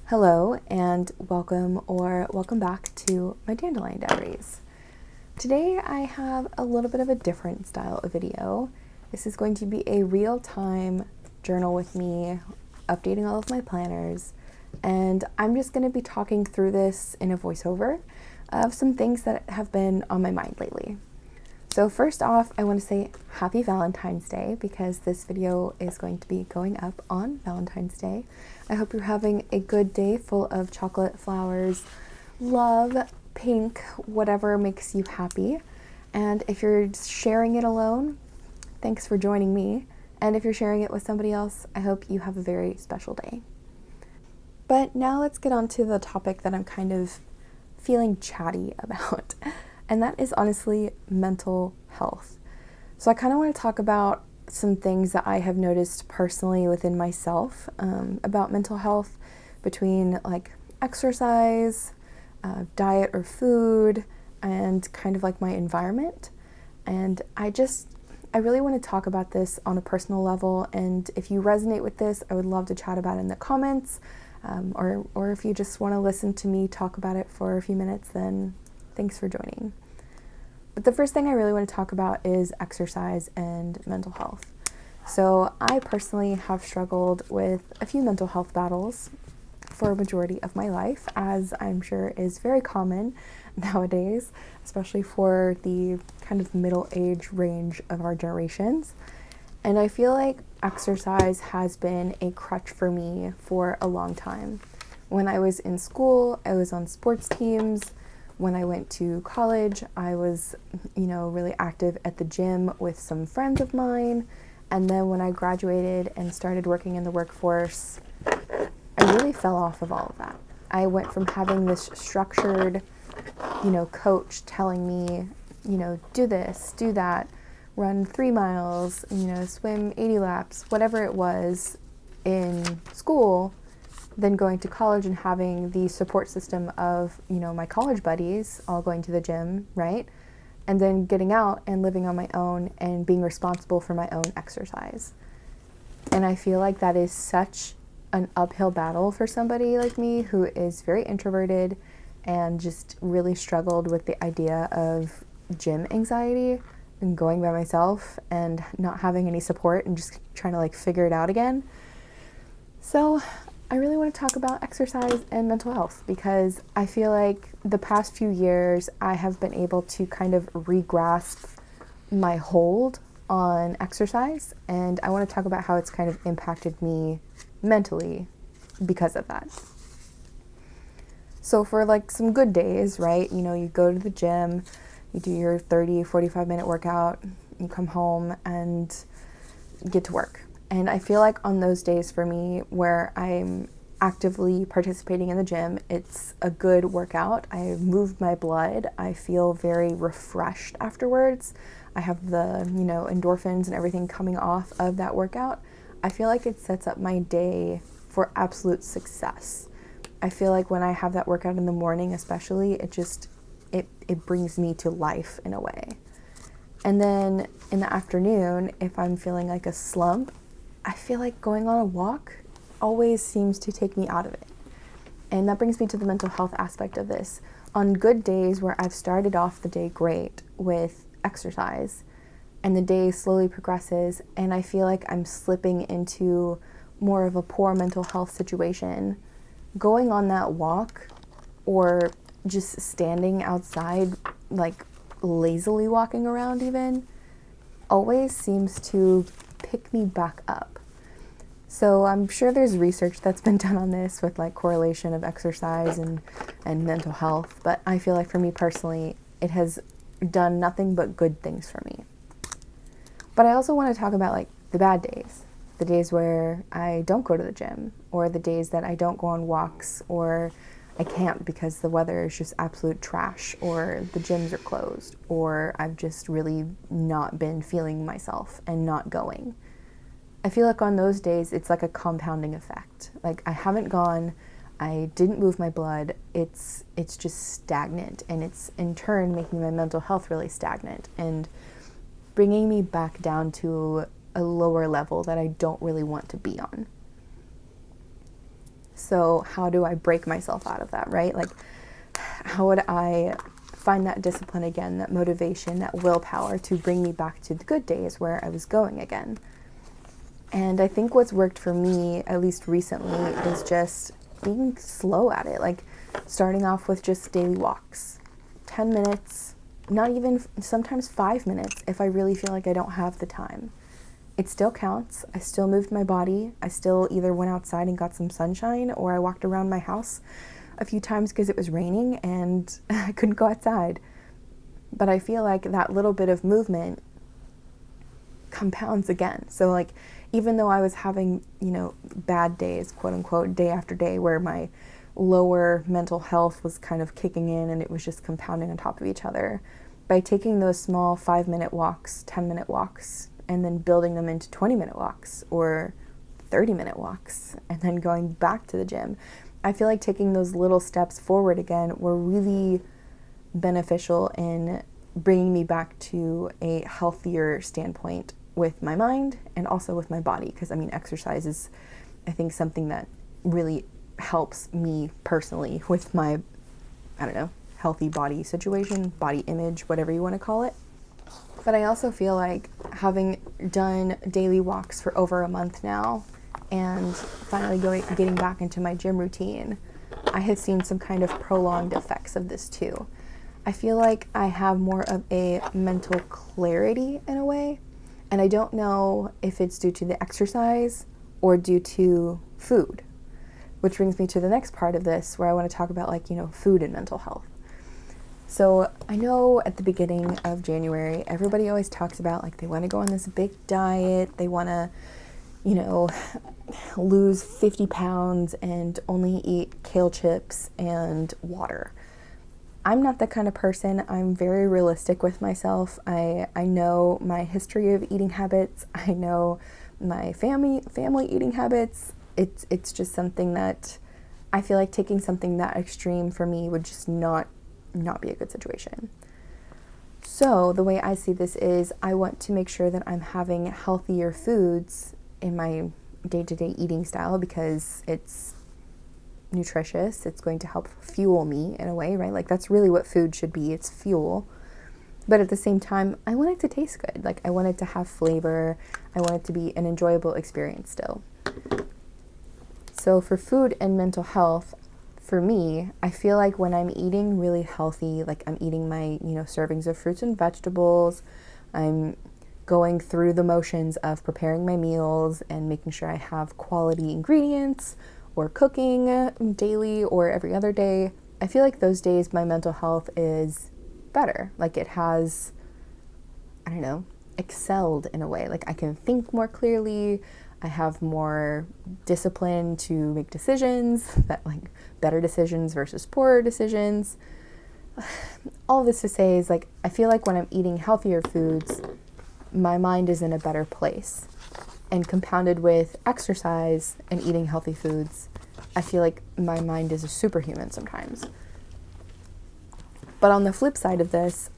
Hello and welcome back to my Dandelion Diaries. Today I have a little bit of a different style of video. This is going to be a real-time journal with me, updating all of my planners, and I'm just going to be talking through this in a voiceover of some things that have been on my mind lately. So first off, I want to say happy Valentine's Day because this video is going to be going up on Valentine's Day. I hope you're having a good day full of chocolate, flowers, love, pink, whatever makes you happy. And if you're sharing it alone, thanks for joining me. And if you're sharing it with somebody else, I hope you have a very special day. But now let's get on to the topic that I'm kind of feeling chatty about. And that is honestly mental health. So I kind of want to talk about some things that I have noticed personally within myself about mental health, between like exercise, diet or food, and kind of like my environment. And I really want to talk about this on a personal level, and if you resonate with this, I would love to chat about it in the comments, or if you just want to listen to me talk about it for a few minutes, then thanks for joining. But the first thing I really want to talk about is exercise and mental health. So I personally have struggled with a few mental health battles for a majority of my life, as I'm sure is very common nowadays, especially for the kind of middle age range of our generations. And I feel like exercise has been a crutch for me for a long time. When I was in school, I was on sports teams. When I went to college, I was, really active at the gym with some friends of mine. And then when I graduated and started working in the workforce, I really fell off of all of that. I went from having this structured, coach telling me, do this, do that, run 3 miles, swim 80 laps, whatever it was in school, then going to college and having the support system of, my college buddies all going to the gym, right? And then getting out and living on my own and being responsible for my own exercise. And I feel like that is such an uphill battle for somebody like me who is very introverted and just really struggled with the idea of gym anxiety and going by myself and not having any support and just trying to figure it out again. So I really want to talk about exercise and mental health because I feel like the past few years I have been able to kind of re-grasp my hold on exercise, and I want to talk about how it's kind of impacted me mentally because of that. So for some good days, right, you go to the gym, you do your 45-minute workout, you come home and get to work. And I feel like on those days for me where I'm actively participating in the gym, it's a good workout. I moved my blood. I feel very refreshed afterwards. I have the, endorphins and everything coming off of that workout. I feel like it sets up my day for absolute success. I feel like when I have that workout in the morning especially, it brings me to life in a way. And then in the afternoon, if I'm feeling like a slump, I feel like going on a walk always seems to take me out of it. And that brings me to the mental health aspect of this. On good days where I've started off the day great with exercise and the day slowly progresses and I feel like I'm slipping into more of a poor mental health situation, going on that walk or just standing outside, lazily walking around even, always seems to pick me back up. So I'm sure there's research that's been done on this with correlation of exercise and mental health, but I feel like for me personally, it has done nothing but good things for me. But I also want to talk about the bad days, the days where I don't go to the gym, or the days that I don't go on walks, or I can't because the weather is just absolute trash, or the gyms are closed, or I've just really not been feeling myself and not going. I feel like on those days, it's like a compounding effect. I haven't gone, I didn't move my blood, it's just stagnant, and it's in turn making my mental health really stagnant and bringing me back down to a lower level that I don't really want to be on. So how do I break myself out of that, right? Like, how would I find that discipline again, that motivation, that willpower to bring me back to the good days where I was going again? And I think what's worked for me, at least recently, is just being slow at it. Like starting off with just daily walks, 10 minutes, not even, sometimes 5 minutes if I really feel like I don't have the time. It still counts. I still moved my body. I still either went outside and got some sunshine, or I walked around my house a few times because it was raining and I couldn't go outside. But I feel like that little bit of movement compounds again. So like, even though I was having, bad days, quote unquote, day after day, where my lower mental health was kind of kicking in and it was just compounding on top of each other, by taking those small 5-minute walks, 10-minute walks, and then building them into 20-minute walks or 30-minute walks, and then going back to the gym, I feel like taking those little steps forward again were really beneficial in bringing me back to a healthier standpoint with my mind and also with my body. Because exercise is, I think, something that really helps me personally with my, healthy body situation, body image, whatever you want to call it. But I also feel like, having done daily walks for over a month now and finally getting back into my gym routine, I have seen some kind of prolonged effects of this too. I feel like I have more of a mental clarity in a way, and I don't know if it's due to the exercise or due to food, which brings me to the next part of this, where I want to talk about food and mental health. So I know at the beginning of January, everybody always talks about they want to go on this big diet, they want to, lose 50 pounds and only eat kale chips and water. I'm not that kind of person. I'm very realistic with myself. I know my history of eating habits. I know my family eating habits. It's just something that I feel like taking something that extreme for me would just not be a good situation. So the way I see this is, I want to make sure that I'm having healthier foods in my day-to-day eating style, because it's nutritious. It's going to help fuel me in a way, right? Like, that's really what food should be. It's fuel. But at the same time, I want it to taste good. Like, I want it to have flavor. I want it to be an enjoyable experience still. So for food and mental health, for me, I feel like when I'm eating really healthy, like I'm eating my, servings of fruits and vegetables, I'm going through the motions of preparing my meals and making sure I have quality ingredients, or cooking daily or every other day, I feel like those days my mental health is better. Like, it has, excelled in a way. Like, I can think more clearly. I have more discipline to make decisions, that better decisions versus poorer decisions. All this to say is, I feel like when I'm eating healthier foods, my mind is in a better place. And compounded with exercise and eating healthy foods, I feel like my mind is a superhuman sometimes. But on the flip side of this,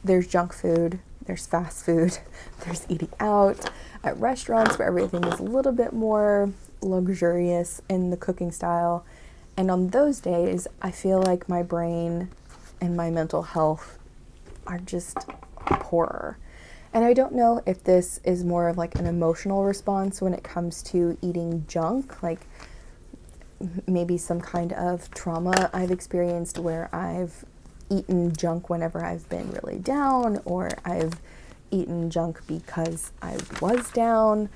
there's junk food, there's fast food, there's eating out at restaurants where everything is a little bit more luxurious in the cooking style. And on those days, I feel like my brain and my mental health are just poorer. And I don't know if this is more of an emotional response when it comes to eating junk, maybe some kind of trauma I've experienced where I've eaten junk whenever I've been really down, or I've eaten junk because I was down.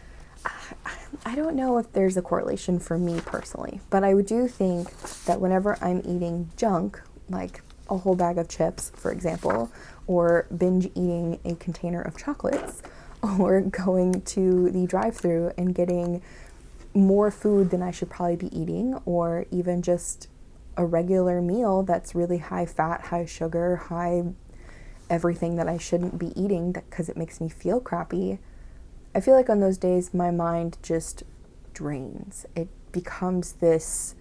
I don't know if there's a correlation for me personally, but I do think that whenever I'm eating junk, like a whole bag of chips, for example, or binge eating a container of chocolates, or going to the drive-thru and getting more food than I should probably be eating, or even just a regular meal that's really high fat, high sugar, high everything that I shouldn't be eating because it makes me feel crappy, I feel like on those days my mind just drains. It becomes this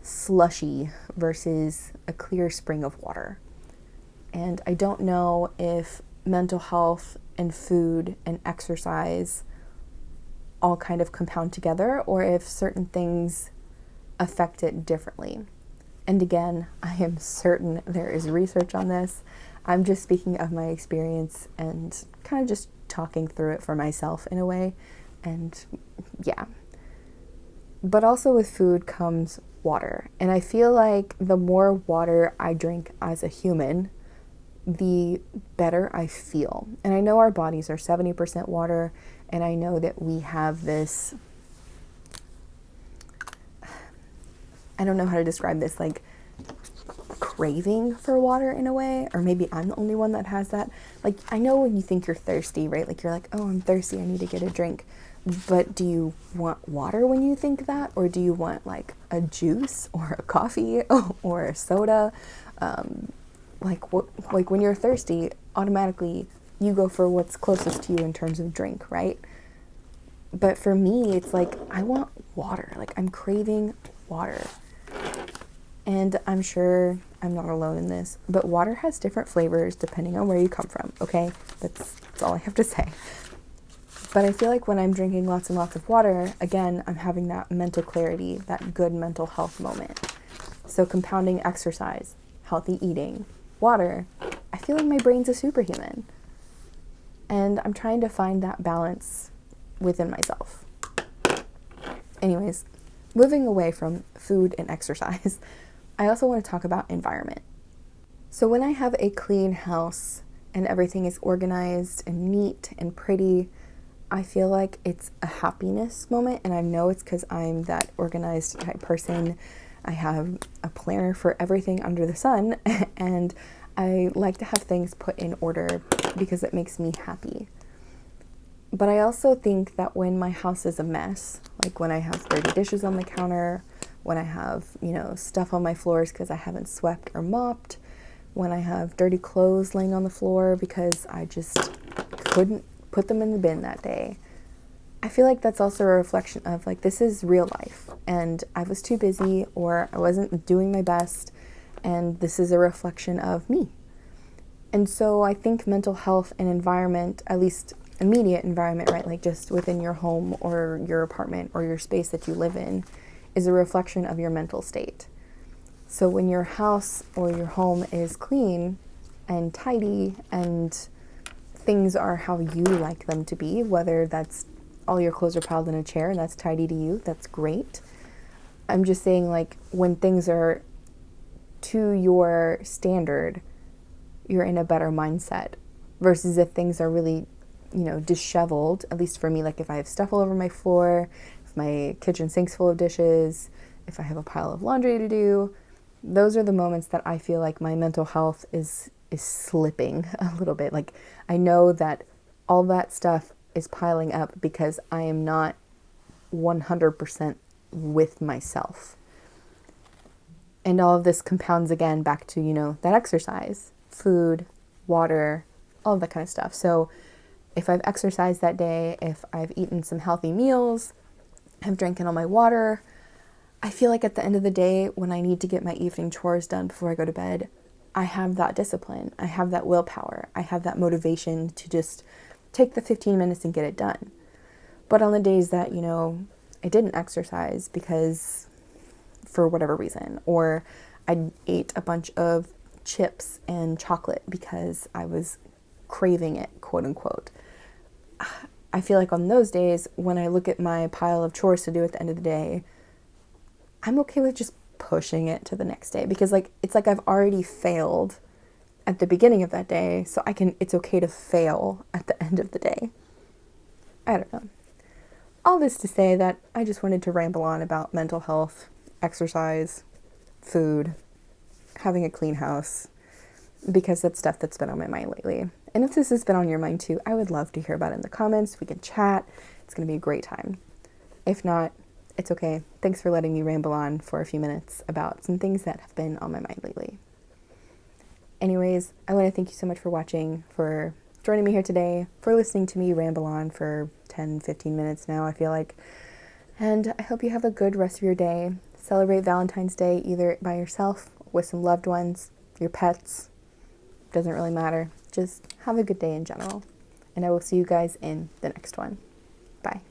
slushy versus a clear spring of water. And I don't know if mental health and food and exercise all kind of compound together, or if certain things affect it differently. And again, I am certain there is research on this. I'm just speaking of my experience and kind of just talking through it for myself in a way. And yeah. But also with food comes water. And I feel like the more water I drink as a human, the better I feel. And I know our bodies are 70% water, and I know that we have this, I don't know how to describe this, like craving for water in a way, or maybe I'm the only one that has that. Like, I know when you think you're thirsty, right? Like, you're like, oh, I'm thirsty, I need to get a drink. But do you want water when you think that? Or do you want like a juice or a coffee or a soda? Like when you're thirsty, automatically you go for what's closest to you in terms of drink, right? But for me, it's like, I want water. Like, I'm craving water. And I'm sure I'm not alone in this, but water has different flavors depending on where you come from, okay? That's all I have to say. But I feel like when I'm drinking lots and lots of water, again, I'm having that mental clarity, that good mental health moment. So compounding exercise, healthy eating, water, I feel like my brain's a superhuman. And I'm trying to find that balance within myself. Anyways, moving away from food and exercise, I also want to talk about environment. So when I have a clean house and everything is organized and neat and pretty, I feel like it's a happiness moment, and I know it's because I'm that organized type person. I have a planner for everything under the sun, and I like to have things put in order because it makes me happy. But I also think that when my house is a mess, like when I have dirty dishes on the counter, when I have, stuff on my floors because I haven't swept or mopped, when I have dirty clothes laying on the floor because I just couldn't put them in the bin that day, I feel like that's also a reflection of like, this is real life and I was too busy or I wasn't doing my best, and this is a reflection of me. And so I think mental health and environment, at least immediate environment, right, like just within your home or your apartment or your space that you live in, is a reflection of your mental state. So when your house or your home is clean and tidy and things are how you like them to be, whether that's all your clothes are piled in a chair and that's tidy to you, that's great. I'm just saying, like, when things are to your standard, you're in a better mindset versus if things are really, disheveled. At least for me, like if I have stuff all over my floor, if my kitchen sink's full of dishes, if I have a pile of laundry to do, those are the moments that I feel like my mental health is slipping a little bit. Like, I know that all that stuff is piling up because I am not 100% with myself. And all of this compounds again back to, that exercise, food, water, all of that kind of stuff. So if I've exercised that day, if I've eaten some healthy meals, I've drank all my water, I feel like at the end of the day, when I need to get my evening chores done before I go to bed, I have that discipline, I have that willpower, I have that motivation to just take the 15 minutes and get it done. But on the days that, I didn't exercise because for whatever reason, or I ate a bunch of chips and chocolate because I was craving it, quote unquote, I feel like on those days, when I look at my pile of chores to do at the end of the day, I'm okay with just pushing it to the next day because it's like I've already failed at the beginning of that day, so it's okay to fail at the end of the day. I don't know. All this to say that I just wanted to ramble on about mental health, exercise, food, having a clean house, because that's stuff that's been on my mind lately. And if this has been on your mind too, I would love to hear about it in the comments. We can chat. It's going to be a great time. If not, it's okay. Thanks for letting me ramble on for a few minutes about some things that have been on my mind lately. Anyways, I want to thank you so much for watching, for joining me here today, for listening to me ramble on for 10, 15 minutes now, I feel like. And I hope you have a good rest of your day. Celebrate Valentine's Day either by yourself, with some loved ones, your pets. Doesn't really matter. Just have a good day in general. And I will see you guys in the next one. Bye.